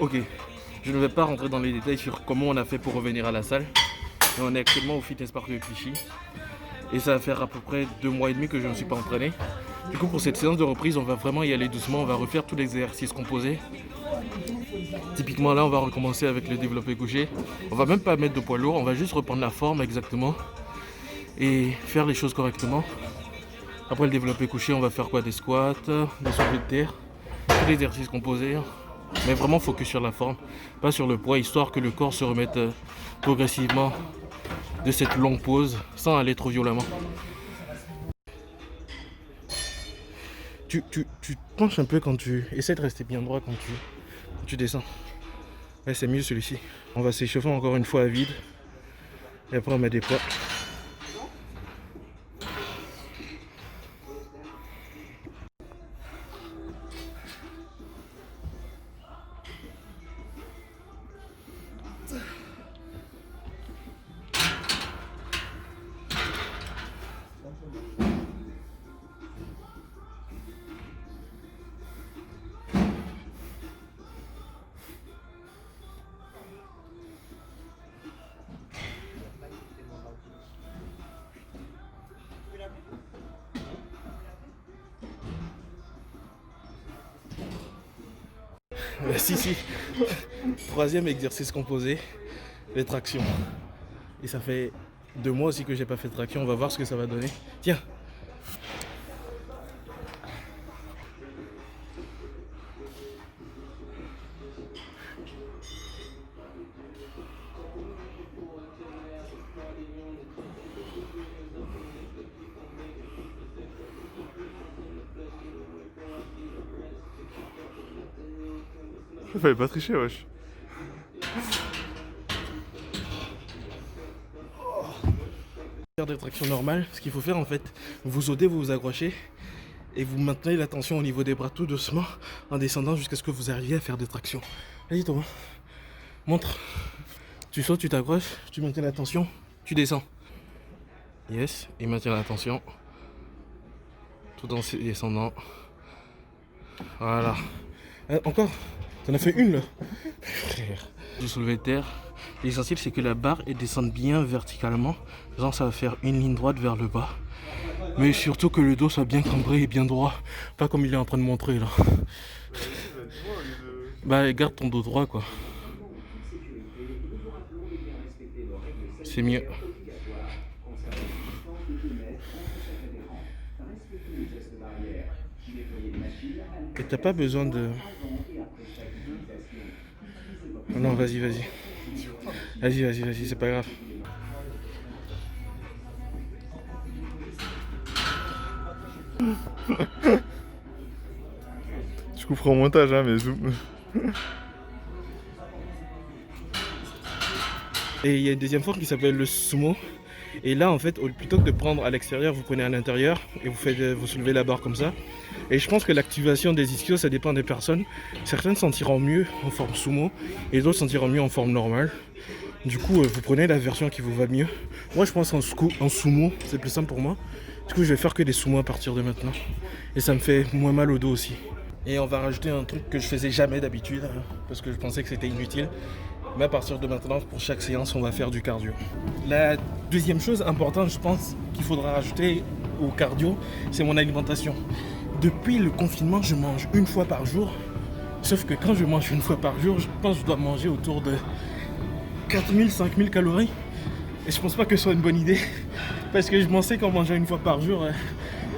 Ok, je ne vais pas rentrer dans les détails sur comment on a fait pour revenir à la salle. Mais on est actuellement au Fitness Park de Clichy. Et ça va faire à peu près 2 mois et demi que je ne me suis pas entraîné. Du coup, pour cette séance de reprise, on va vraiment y aller doucement. On va refaire tous les exercices composés. Typiquement là, on va recommencer avec le développé couché. On va même pas mettre de poids lourd, on va juste reprendre la forme exactement. Et faire les choses correctement. Après le développé couché, on va faire quoi? Des squats, des soulevés de terre, tous les exercices composés. Mais vraiment focus sur la forme, pas sur le poids, histoire que le corps se remette progressivement de cette longue pause sans aller trop violemment. Tu te penches un peu quand tu essaies de rester bien droit quand tu descends. Ouais, c'est mieux celui-ci. On va s'échauffer encore une fois à vide et après on met des poids. Si. Troisième exercice composé, les tractions. Et ça fait 2 mois aussi que j'ai pas fait de traction, on va voir ce que ça va donner. Tiens. Fallait pas tricher, wesh. Faire des tractions normales, ce qu'il faut faire en fait, vous ôtez, vous vous accrochez et vous maintenez la tension au niveau des bras tout doucement en descendant jusqu'à ce que vous arriviez à faire des tractions. Vas-y Thomas, montre. Tu sautes, tu t'accroches, tu maintiens la tension, tu descends. Yes, et maintiens la tension tout en descendant. Voilà. Encore, t'en as fait une là. Frère. Du soulevé de terre. L'essentiel c'est que la barre elle descende bien verticalement. Genre ça va faire une ligne droite vers le bas. Mais surtout que le dos soit bien cambré et bien droit. Pas comme il est en train de montrer là. Bah garde ton dos droit quoi. C'est mieux. Et t'as pas besoin de... Non, vas-y. Vas-y, c'est pas grave. Je couperai au montage, hein, mais zoom. Et il y a une deuxième forme qui s'appelle le sumo. Et là, en fait, plutôt que de prendre à l'extérieur, vous prenez à l'intérieur et vous soulevez la barre comme ça. Et je pense que l'activation des ischios, ça dépend des personnes. Certaines sentiront mieux en forme sumo et d'autres sentiront mieux en forme normale. Du coup, vous prenez la version qui vous va mieux. Moi, je pense en sumo, c'est plus simple pour moi. Du coup, je vais faire que des sumo à partir de maintenant. Et ça me fait moins mal au dos aussi. Et on va rajouter un truc que je faisais jamais d'habitude, hein, parce que je pensais que c'était inutile. Mais à partir de maintenant, pour chaque séance, on va faire du cardio. La deuxième chose importante, je pense, qu'il faudra rajouter au cardio, c'est mon alimentation. Depuis le confinement, je mange une fois par jour. Sauf que quand je mange une fois par jour, je pense que je dois manger autour de 4000, 5000 calories. Et je pense pas que ce soit une bonne idée. Parce que je pensais qu'en mangeant une fois par jour,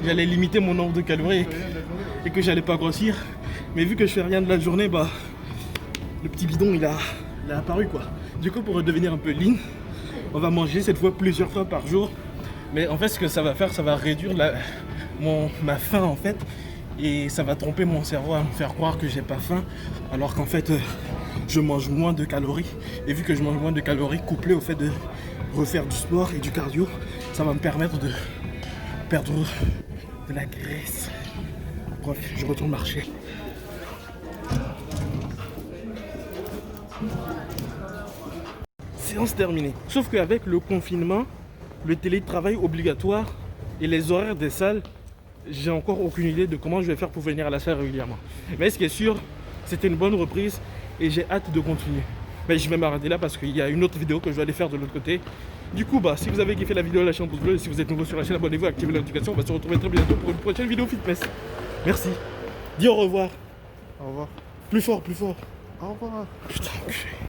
j'allais limiter mon nombre de calories et que j'allais pas grossir. Mais vu que je fais rien de la journée, bah le petit bidon il a apparu quoi. Du coup, pour redevenir un peu lean, on va manger cette fois plusieurs fois par jour. Mais en fait, ce que ça va faire, ça va réduire ma faim en fait. Et ça va tromper mon cerveau à me faire croire que j'ai pas faim. Alors qu'en fait, je mange moins de calories. Et vu que je mange moins de calories, couplé au fait de refaire du sport et du cardio, ça va me permettre de perdre de la graisse. Bref, je retourne marcher. Séance terminée. Sauf qu'avec le confinement, le télétravail obligatoire et les horaires des salles, j'ai encore aucune idée de comment je vais faire pour venir à la salle régulièrement. Mais ce qui est sûr, c'était une bonne reprise et j'ai hâte de continuer. Mais je vais m'arrêter là parce qu'il y a une autre vidéo que je dois aller faire de l'autre côté. Du coup, bah, si vous avez kiffé la vidéo, lâchez un pouce bleu. Et si vous êtes nouveau sur la chaîne, abonnez-vous, activez la notification. On va se retrouver très bientôt pour une prochaine vidéo fitness. Merci. Dis au revoir. Au revoir. Plus fort, plus fort. Au revoir. Putain, enculé.